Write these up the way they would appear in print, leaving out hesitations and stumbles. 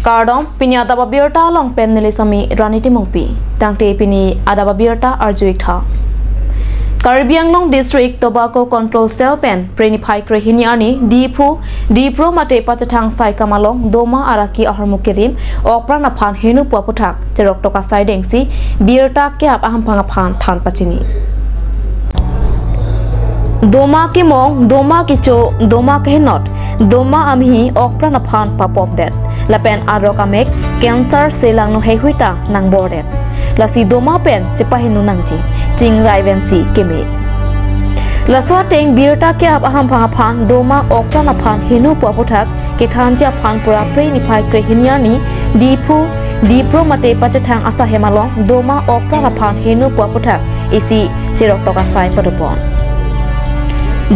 Kardom pini adaba birta long pen nilisami raniti mongpi tangte pini adaba birta arjuikha Caribbean Long District Tobacco Control Cell Pen Prenify Krehiniani Dipro Mate Pachatang Sai Kamalong Doma Araki Ahormukedim Okprana Pan Henu Puaputak Jerok Toka Sai Dengsi Birta Kiap Ahampangapan Tan Pachini Doma Kimong Doma Kicho Doma Kehinot Doma Amhi Okprana Pan Papop Det Lapen Arokamek Cancer Selang No Hehuita Nang Bordet Lasi Doma Pen Cepahinu Nangji Jing Raivensi Keme Laswa Teng Birta Kiap Ahampangapan Doma Okprana Pan Henu Puaputak Kitanja Pan Pura Prenify Krehiniani Dipro Mate Pachatang Asahemalong Doma Okprana Pan Henu Puaputak Isi Jerok Toka Sai Padopon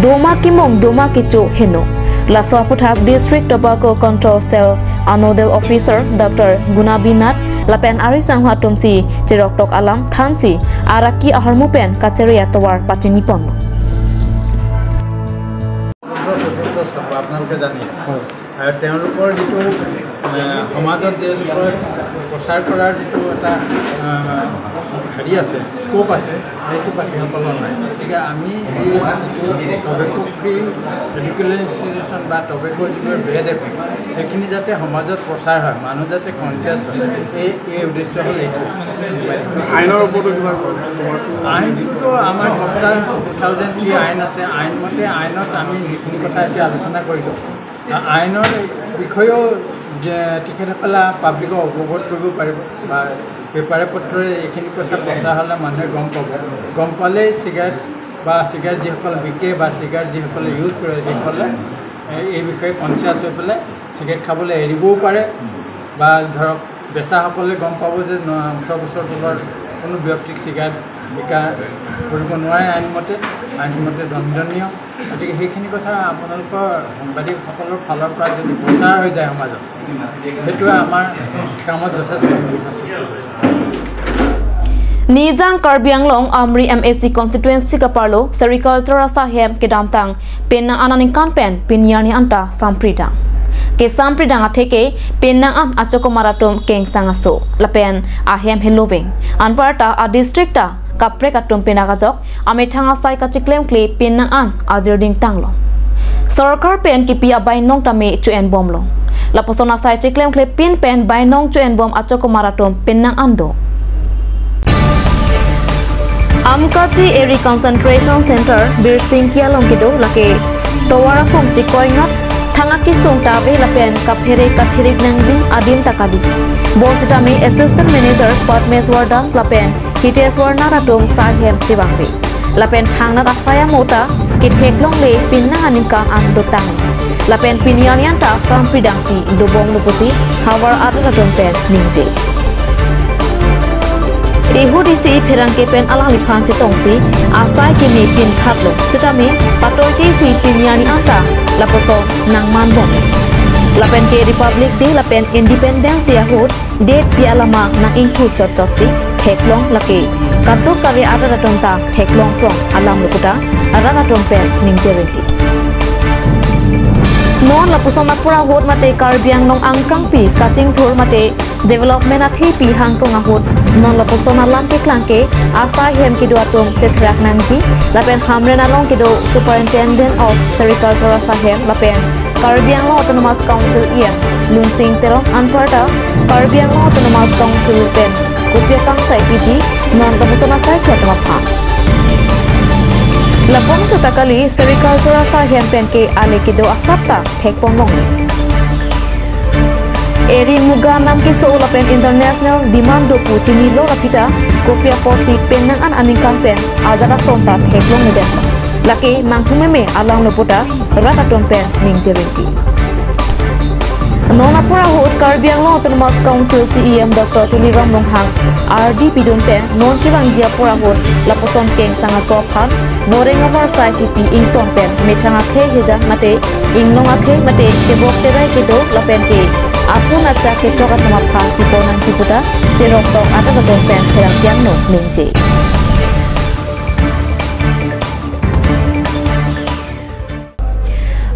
Doma Kimong Doma Kicho Henu Laswa Putak District Tobacco Control Cell Anodel Officer Dr. Gunabinat Lapen Arisang Hatumsi Jerok Tok Alam Thansi Araki Aharmupen Kaceria Towar Pachinipon আপোনালোকে জানে আৰু তেওঁলোকৰ যেটো সমাজত যে প্ৰচাৰ কৰাৰ যেটো এটা হেৰি আছে স্কোপ আছে সেইটো বাকীসকলৰ নাই গতিকে আমি এই যেটো টবেকো ফ্ৰী ৰেডিকুলেশন বা টবেকোৰ যেটো বেড এফেক্ট সেইখিনি যাতে সমাজত প্ৰচাৰ হয় মানুহ যাতে কনচিয়াছ হয় এই উদ্দেশ্য হ'ল এইটো আইনৰ ওপৰতো কিবা আইনটো আমাৰ 2003 আইন আছে আইন মতে আইনত আমি যিখিনি কথা এতিয়া আলোচনা কৰিলোঁ আইনৰ বিষয়েও যে টিকেটসকলে পাব্লিকক অৱগত কৰিব পাৰিব বা পেপাৰে পত্ৰই এইখিনি কথা প্ৰচাৰ হ'লে মানুহে গম পালে চিগাৰেট বা চিগাৰেট যিসকল বিকে বা চিগাৰেট যিসকলে ইউজ কৰে সেইসকলে এই বিষয়ে কনচিয়াছ হৈ পেলাই চিগাৰেট খাবলৈ এৰিবও পাৰে বা ধৰক বেচাসকলে গম পাব যে 18 বছৰ তলৰ কোনো ব্যক্তিক চিগাৰেট বিকা কৰিব নোৱাৰে আইনমতে দণ্ডনীয় গতিকে সেইখিনি কথা আপোনালোকৰ সাংবাদিকসকলৰ ফালৰ পৰা যদি প্ৰচাৰ হৈ যায় সমাজত সেইটোৱে আমাৰ কামত যথেষ্ট সুবিধা সৃষ্টি কৰে Nizang Caribbean Long Amri MAC constituency Kaparlo Sericulture Sahem Kedamtang Penang Ananikan Pen Pinyani Anta Samprida Ke Sampridang Ateke Penang Am Achoko Maratum Keng Sangaso Lapen Ahem Heloving Anparta a districta Kapre Katum Penagajok Ametanga Sai Kachiklem Kle Penang An Azirding Tanglo Sarkar Pen Kipi Abai Nong Tame Chuen Bomlo Laposona Sai Chiklem Kle Pin Pen Bai Nong Chuen Bom Achoko Maratum Penang Ando Amkachi Eri Concentration Center Birsingkia Longkido Lake Towara Pong Chikoinot Thangaki Songtabe Lapen Kaphere Kathirik Nangjing Adim Takali Bolsitami Assistant Manager Patmes Wardas Lapen Hiteswar Naratum Sahem Chibangbe Lapen Thangna Asaya Mota Kitheklong Le Pinna Aninka Andotang Lapen Pinyanianta Sampridangsi Dubong Lupusi Hawar Adaratum Pen Ninje Rehudisi Perangke Pen Alang Lipan Chitongsi Asai Kini Pin Khatlo Sitami Patorti Si Pinyani Anta Laposo Nangman Bom Lapen ke Republic Day Lapen Independence Day Hood Date Pialama Nang Ingku Chotsi Heklong Lake Kato Kare Adaratonta Heklong Prong Alam Lukuta Adaraton Pen Ninjerenti Non Laposona Pura Hood Mate Caribbean Long Angkang Pi Kaching Thur Mate Development at Hipi Hangkong Ahod Non Laposona Lampe Klanke Asai Hem Kiduatum Chetrak Nangji Lapen Hamrena Long Kido Superintendent of Sericulture Sahem Lapen Caribbean Law Autonomous Council Ian Lunsing Terong Anparta Caribbean Law Autonomous Council Pen Kupia Kang Sai PG Non Laposona Sai Chetamapan Lapong Chotakali Sericulture Sahem Pen Ke Ale Kido Asapta Thekpong Longi Eri Muga Namki So Lapen International Demand Doku Chini Lo Rapita Kopia Potsi Penang An Aningkan Pen Azara Sonta Theklong Neden Laki Mangkumeme Alang Loputa Rataton Pen Ningjeventi Nonapura Hood Caribbean Law Autonomous Council CEM Dr. Tuliram Longhang RD Pidun Pen Non Kirangjia Pura Hood Laposon Keng Sangasop Han Boreng Over Sai Kipi Ington Pen Metranga Khe Heja Mate Inglonga Khe Mate Kebok Terai Kedo Lapen Ke Apun aca ke cokat nama pan piponan ciputa cerok tok ada beton pen perang tiang no ningje.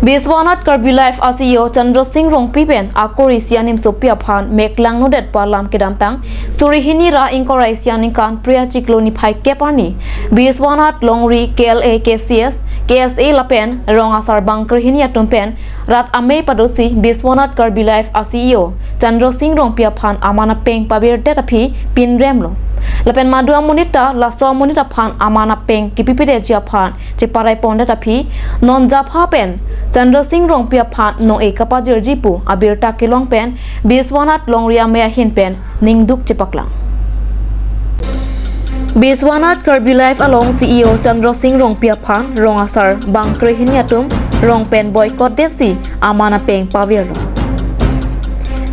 Biswanat Karbi Life ACEO Chandra Singh Rongpi pen akori sianim sopia phan meklang nodet palam kedamtang surihini ra ingkora sianing kan priya cikloni phai keparni Biswanat Longri KLA KCS KSA lapen rong asar bangkerhini atumpen rat ame padosi Biswanat Karbi Life ACEO Chandra Singh Rongpi phan amana peng pabir tetapi pinremlo lapen madua monita laso monita phan amana peng kipipide jia phan cheparai ponde tapi non japha pen Chandra Singh Rongpia phan nong e kapajir jipu abirta kilong pen Biswanat Longria mea hin pen ningduk chepaklang Biswanat Karbi Life along CEO Chandra Singh Rongpia phan rong asar bangkre hiniatum rong pen boycott desi amana peng pavirlo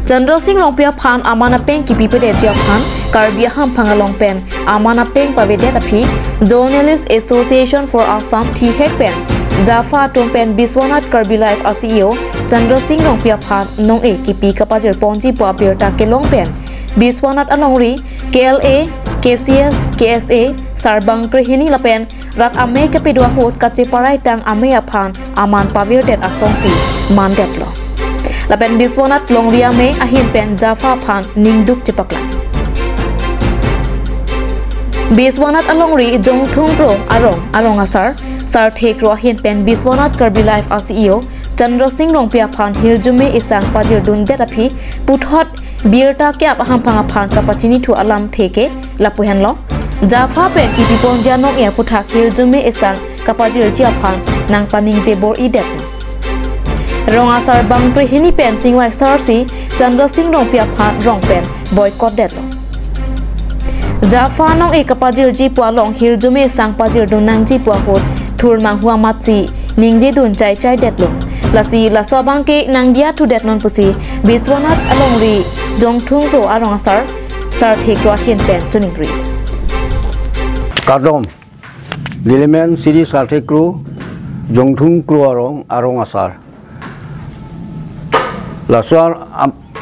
Chandra Singh Rongpia phan amana peng kipipide jia phan Karbi ham phangalong pen amana peng pavede tapi Journalist Association for Assam THEC pen Jaffa Tumpen Biswanat Karbi Life ACEO Chandra Singh Rongpia phan nong e kipi kapajir ponji po apirta kelong pen Biswanat Alongri KLA KCS KSA Sarbang Krihini lapen rat ame kapidwa hot kacheparai tang ame aphan aman pavir det asongsi mandet lo lapen Biswanat Longria me ahin pen Jaffa phan ningduk chepakla Biswanat Alongri Jongthung Pro arong asar Sar Thek Rohin pen Biswanat Karbi Life ACEO Chandra Singh Rongpia phan hiljume isang pajir dun detapi puthot birta ke apaham phanga phan kapachini thu alam theke lapuhen lo Jaffa pen kipipon janok ya putha hiljume isang kapajir jia phan nang paning je bor idet rong asar bangpri hini pen chingwai sarsi Chandra Singh Rongpia phan rong pen boycott det lo Jaffa nong e kapajir ji pualong hiljume isang pajir dun nang ji puahot thur mang huang matsi ningje dun chai detlo lasi laswa bangke nang dia tu det non pusi Biswanat Alongri Jongthung Pro arong asar Sar Thek Rohin pen chuningri Kadom Lilemen Siri Sar Thek Jongthung Pro arong asar laswa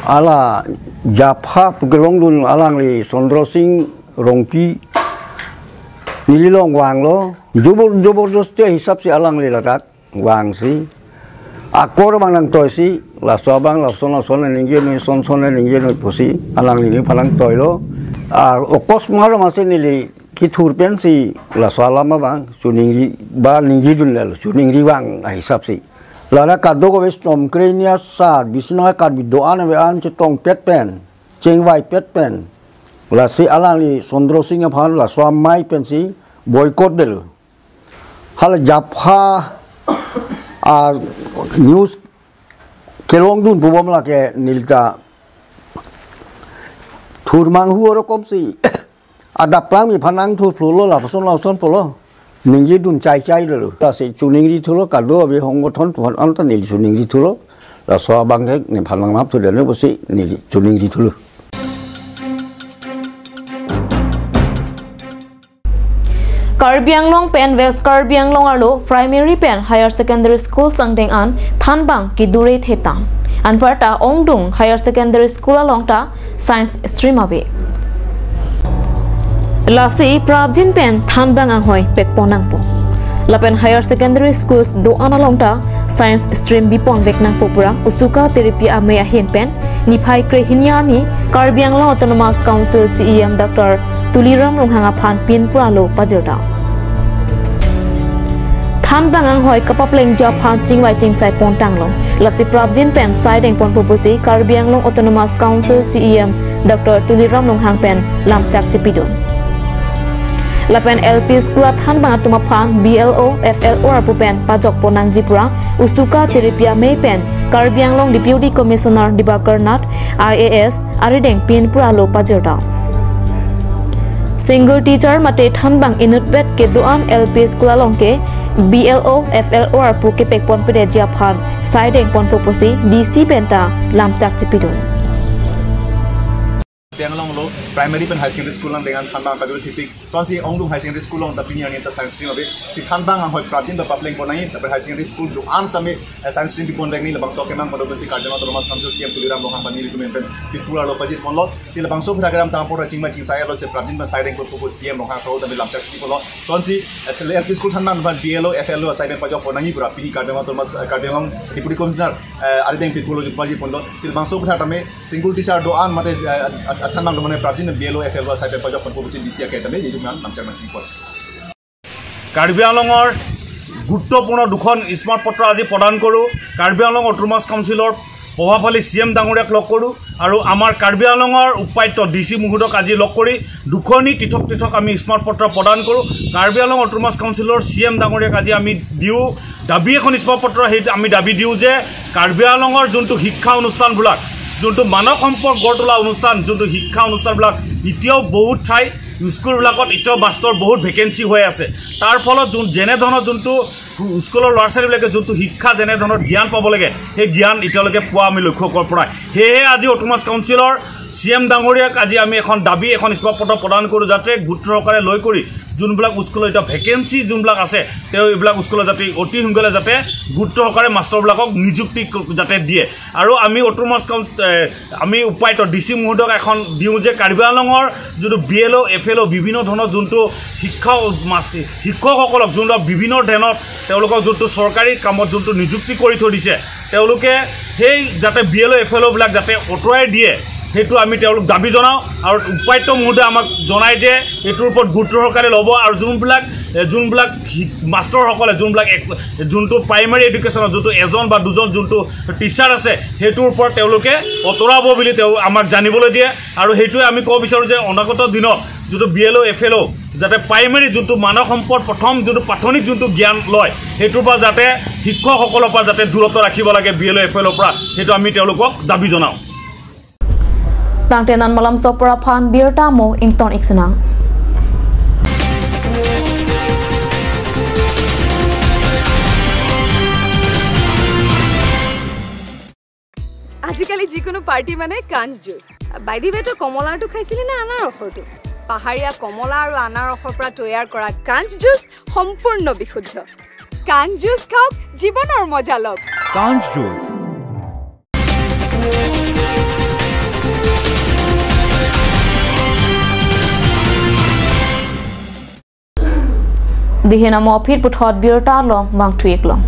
ala Jaffa pugelong dun alangri Chandra Singh Rongpi nililong wang lo jubur josti hisap si alang lilarat wang si akor bang nang toy si la sobang la son ningye ni son ningye ni pusi alang ni palang toy lo okos maro masih nili kitur pen si la salama bang suningri ba ningji dun lelo suningri wang hisap si lala kado ko wes tom krenia sar bisna kad bidoan we an cetong pet pen chengwai pet pen la si alang ni Chandra Singh phan la swamai pen si boycott del hal Jaffa news kelong dun bubom la ke nilta thurmang huoro kopsi ada plang mi phanang thu phlo la son polo ningji dun chai lo ta se chuning ri thulo ka do bi hong thon thon an ta nil chuning ri thulo la so bang ke ni phanang map thu de no bosi nil chuning ri thulo Karbi Anglong pen West Karbi Anglong arlo primary pen higher secondary school sangdeng an Thanbang ki dure thetam anparta Ongdung higher secondary school alongta science stream abe lasi Prabjin pen Thanbang anghoi pekponangpo lapen higher secondary schools do analongta science stream bipon veknang popura usuka therapy ame ahin pen niphai kre hinyani Karbi Anglong Autonomous Council CEM Dr. Tuliram Ronghanga phan pin pralo pajerda Thanbang anghoi kapapleng ja phan chingwai chingsai pontanglong lasi Prabjin pen sideng pon popusi Karbi Anglong Autonomous Council CEM Dr. Tuliram Ronghang pen lamchak chepidon lapen LP school Thanbang atuma phan BLO FLO apupen pajok ponang jipura ustuka terapia mei pen Karbi Anglong Deputy Commissioner Dibakar Nath IAS arideng pin pralo pajerda Single teacher mate Thanbang inutbet ke doan LP school alongke BLO FLO arpu ke pekpon pede jia phan sideng pon popusi DC penta lamchak chipidon Anglong lo primary pen high secondary school lang dengan Thanbang kadul tipik son si Ongdung high secondary school long tapi ni ta science stream abe si Thanbang ang hoi prabjin da public ponai ta high secondary school du an same science stream pon bang ni labang so kemang modo si cardinal Thomas kamso siam tuliram long hang pani tu men pipula lo pajit pon lo si labang so phra gram tampor chingma ching saya lo se prabjin ba siding ko ko siam long hang so da lamchak ki pon lo son si LP school Thanbang ban BLO FLO sai ben pajo ponai pura pini cardinal Thomas cardinal deputy commissioner ari deng pipulo ju pajit pon lo si labang so phra tame single teacher do an mate Thanbang do mane prabjin BLO FLO sai ben pajo pon ko si DC academy ni ju man lamchak ma ching pon Karbi আংলঙৰ গুৰুত্বপূৰ্ণ দুখন smart পত্ৰ আজি প্ৰদান কৰোঁ Karbi Anglong autonomous কাউন্সিলৰ প্ৰভাৱশালী CM ডাঙৰীয়াক লগ কৰোঁ আৰু আমাৰ কাৰ্বি আংলঙৰ উপায়ুক্ত DC মুহুদক আজি লগ কৰি দুখনি পৃথক আমি স্মাৰ্ট পত্ৰ প্ৰদান কৰোঁ কাৰ্বি আংলং অটোনমাছ কাউন্সিলৰ CM ডাঙৰীয়াক আজি আমি দিওঁ দাবী এখন স্মাৰ্ট পত্ৰ সেই আমি দাবী দিওঁ যে কাৰ্বি আংলঙৰ যোনটো শিক্ষা অনুষ্ঠানবিলাক যোনটো মানৱ সম্পদ গঢ় তোলা অনুষ্ঠান যোনটো শিক্ষা অনুষ্ঠানবিলাক এতিয়াও বহুত ঠাই স্কুলবিলাকত এতিয়াও বাস্তৰ বহুত ভেকেঞ্চি হৈ আছে তাৰ ফলত যেনে ধৰণৰ যোনটো স্কুলৰ ল'ৰা ছোৱালীবিলাকে যোনটো শিক্ষা যেনে ধৰণৰ জ্ঞান পাব লাগে সেই জ্ঞান এতিয়ালৈকে পোৱা আমি লক্ষ্য কৰাৰ পৰা সেয়েহে আজি অটোনমাছ কাউন্সিলৰ CM ডাঙৰীয়াক আজি আমি এখন দাবী এখন স্মাৰক পত্ৰ প্ৰদান কৰোঁ যাতে গুৰুত্ব সহকাৰে লৈ কৰি যোনবিলাক স্কুলৰ এতিয়া ভেকেঞ্চি যোনবিলাক আছে তেওঁ এইবিলাক স্কুলত যাতে অতি সোনকালে যাতে গুৰুত্ব সহকাৰে মাষ্টৰবিলাকক নিযুক্তি যাতে দিয়ে আৰু আমি অটোনমাছ আমি উপায়ুক্ত DC মুহুদক এখন দিওঁ যে কাৰ্বি আংলঙৰ যোনটো BLO FLO বিভিন্ন ধৰণৰ যোনটো শিক্ষকসকলক যোনটো বিভিন্ন ধৰণৰ তেওঁলোকক যোনটো চৰকাৰী কামত যোনটো নিযুক্তি কৰি থৈ দিছে তেওঁলোকে সেই যাতে BLO FLO বিলাক যাতে অঁতৰাই দিয়ে সেইটো আমি তেওঁলোক দাবী জনাওঁ আৰু উপায়ুক্ত মহোদয়ে আমাক জনায় যে এইটোৰ ওপৰত গুৰুত্ব সহকাৰে ল'ব আৰু যোনবিলাক মাষ্টৰসকলে যোনটো প্ৰাইমেৰী এডুকেশ্যনৰ যোনটো এজন বা দুজন যোনটো টিচাৰ আছে সেইটোৰ ওপৰত তেওঁলোকে অঁতৰাব বুলি তেওঁ আমাক জানিবলৈ দিয়ে আৰু সেইটোৱে আমি ক'ব বিচাৰোঁ যে অনাগত দিনত যোনটো BLO FLO যাতে প্ৰাইমেৰী যোনটো মানৱ সম্পদ প্ৰথম যোনটো প্ৰাথমিক যোনটো জ্ঞান লয় সেইটোৰ পৰা যাতে শিক্ষকসকলৰ পৰা যাতে দূৰত্ব ৰাখিব লাগে BLO FLOৰ পৰা সেইটো আমি তেওঁলোকক দাবী জনাওঁ Tangtenan malam sopra phan bir tamo ington iksenang. আজিকালি যিকোনো পাৰ্টি মানে কাঞ্জ জুচ বাইদি বেটো কমলাটো খাইছিলি না আনাৰ ৰসটো পাহাৰীয়া কমলা আৰু আনাৰ ৰসৰ পৰা তৈয়াৰ কৰা কাঞ্জ জুচ সম্পূৰ্ণ বিশুদ্ধ কাঞ্জ জুচ খাওক জীৱনৰ মজা লওক কাঞ্জ juice Dihina mo phit puthot birta long bang thuik long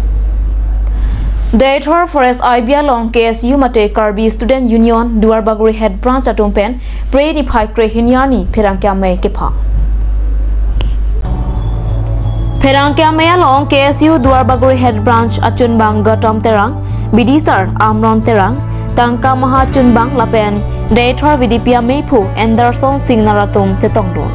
Daithor Forest IBA long KSU mate Karbi Student Union Duarbaguri Head Branch atumpen pre ni phai kre hinyani pherangkya me kepha Pherangkya me long KSU Duarbaguri Head Branch achun bang gatom terang bidisar amron terang tangka maha chun bang lapen Daithor vidipia mephu Anderson Singnaratum chetongdon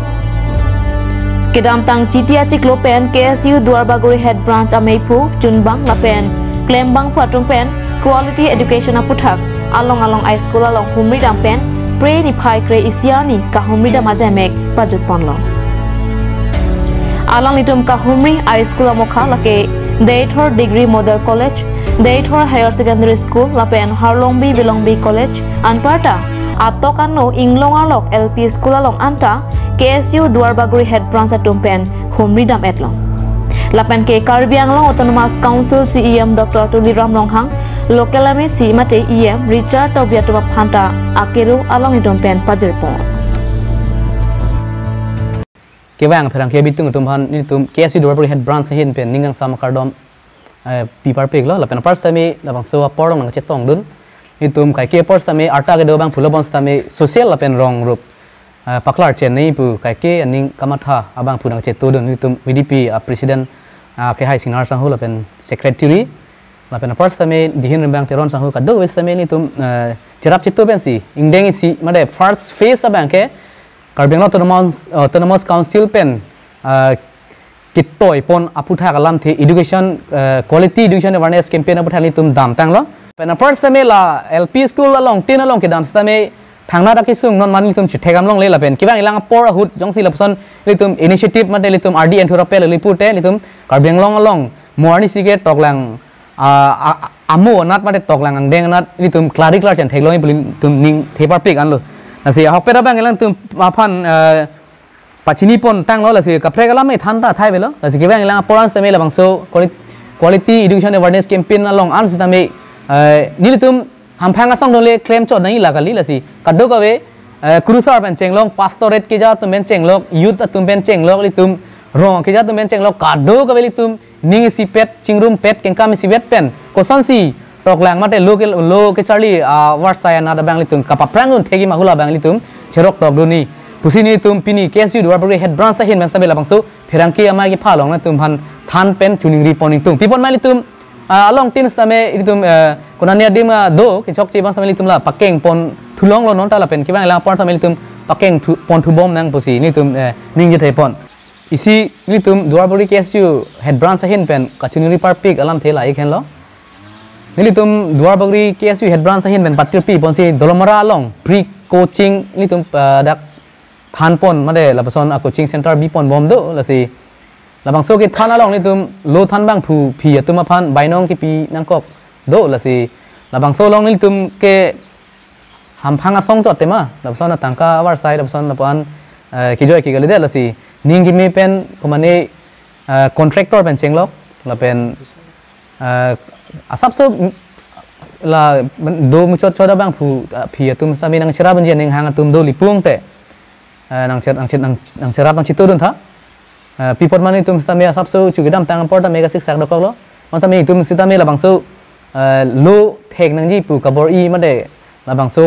Kedam tang citia ciklopen KSU Duarbaguri Head Branch ameipu Chunbang lapen Klembang Phatumpen Quality Education aputhak along high school along humri dampen pre ni phai kre isiani ka humri da majamek pajut ponlo along litum ka humri high school amokha lake Daithor Degree Model College Daithor Higher Secondary School lapen Harlongbi Bilongbi College anparta Atokano Inglongalok LP School along anta KSU Duarbaguri Head Branch atumpen humridam etlong lapen ke Karbi Anglong Autonomous Council CEM Dr. Tuliram Longhang local MEC mate EM Richard Tobiatuma Phanta akeru along itumpen pajirpon kewang pherang ke bitung tumhan ni tum KSU Duarbaguri Head Branch hin pen ningang sama kardom pipar pek lo lapen first time labang so porong nang chetong dun itum kai ke first time arta ke do bang phulobon time social lapen rong rup paklar Chennai pu kai ke aning kamatha abang punang chetu don itum VDP president ke hai sinar sahu lapen secretary lapen first time dihin bang teron sahu ka do wes time ni tum cerap chetu ben si ingdeng si made first phase abang ke Karbi Autonomous Council pen kitoi pon aputha kalam the education quality education awareness campaign aputha ni tum dam tang lo pen first time la LP school along 10 along ke dam time thangna da kisung non man litum chithegam long le lapen kibang ilang por hut jongsi lapson litum initiative mate litum RDN thurapel lipute litum Karbi Anglong along morni sige toklang amu nat mate toklang andeng nat litum clari chen thegloi tum ning thepar pik anlo nasi hok pera bang elang tum mapan pacini pon tang lo nasi kapre kalam mai thanta thai belo nasi kibang elang poran stame la bangso quality education awareness campaign na long an sitame nilitum hampang asong dole claim chot nahi lagali nasi kaddo kawe kurusar ben chenglong pastorate ke ja tum ben chenglok youth tum ben chenglok litum rong ke ja tum ben chenglok kaddo kawe litum ning si pet chingrum pet kengkam si wet pen kosan si rok lang mate lo ke charli warsaya na da bang litum kapaprang un thegi mahula bang litum cherok tok doni pusini tum pini KSU dua bagri head branch hin men sabela bangso pherangki amai ki phalong na tum han than pen tuning reporting tum pipon mai litum along tin stame litum konania dim do ke chok chi bang sameli tum la pakeng pon thulong lo non ta la pen ki bang la pon sameli tum pakeng pon thu bom nang pusi ni tum ning je thai pon isi litum dua bagri KSU head branch hin pen ka tuning report pik alam thela ik hen lo nilitum dua bagri KSU head branch hin ben patir pi pon si dolomara long pre coaching nilitum dak than pon made la pason a coaching center bi pon bom do la si la bang so ke than along nilitum lo than bang phu phi atuma phan bainong ki pi nangkok do la si la bang so long nilitum ke ham phanga song chot tema la pason na tangka war sai la pason la pan ki joy ki gale de la si ningi me pen komane contractor ben chenglok la pen asap so la do mu chot choda bang phu phi tum stami nang chera banjia ning hang tum do lipung te nang chera bang chitu dun tha pipot mani tum stami asap so chugidam tang porta mega sik sak doklo on stami tum sitami la bang so lo thek nang ji pu kabor I ma de la bang so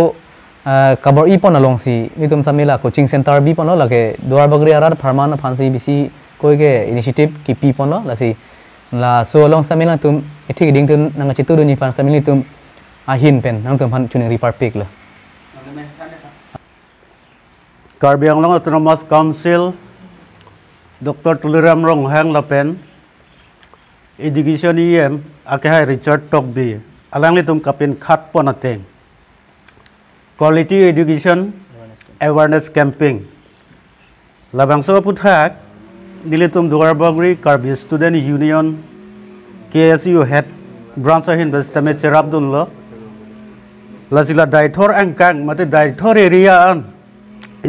kabor I pon along si ni tum stami la coaching center bi pon lo la ke duar bagri arar pharman phansi bisi koi ke initiative ki pi pon lo la si la so long stamina tum ethi ding tun nang chitu du ni pan samili tum ahin pen nang tum han chuning report pik la Karbi Anglong Autonomous Council Dr. Tuliram Rong Hang la pen education EM akha Richard Tokbi alangli tum kapin khat ponateng quality education awareness campaign labang so puthak nilitum duar bagri Karbi Student Union KSU head branch hin bestame cherabdun lo lasila daithor angkang mate daithor area an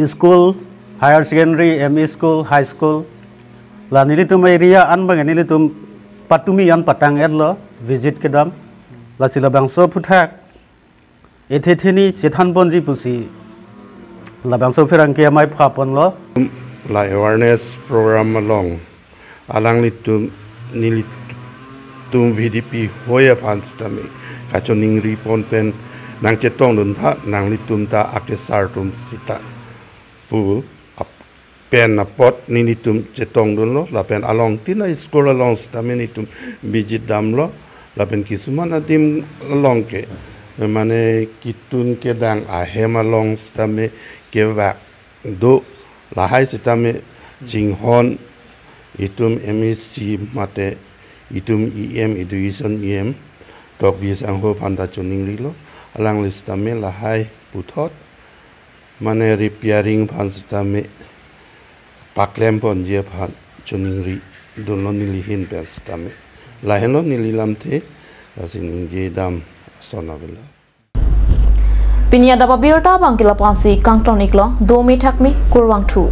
school higher secondary ME school high school la nilitum area an bang nilitum patumi an patang et lo visit kedam lasila bangso puthak ethethini chethan bonji pusi la bangso ferangke mai phapon lo la awareness program along alang litum nilitum VDP hoya panstami kachoning ripon pen nang chetong dun tha nang litum ta akesar tum sita pu pen apot nilitum chetong dun lo la pen along tina school along stami nitum bijit dam lo la pen kisuman adim along ke mane kitun ke dang ahem along stami ke va do lahai sitame jinghon itum MSc mate itum EM education EM tok bis angho panda chuning rilo alang listame lahai puthot mane repairing phan sitame paklem pon je phan chuning ri dono nilihin per sitame laheno nililam the asining je dam sonabela Pinya dapat biota bangkila pansi kangtonik lo 2 mi thakmi kurwang thu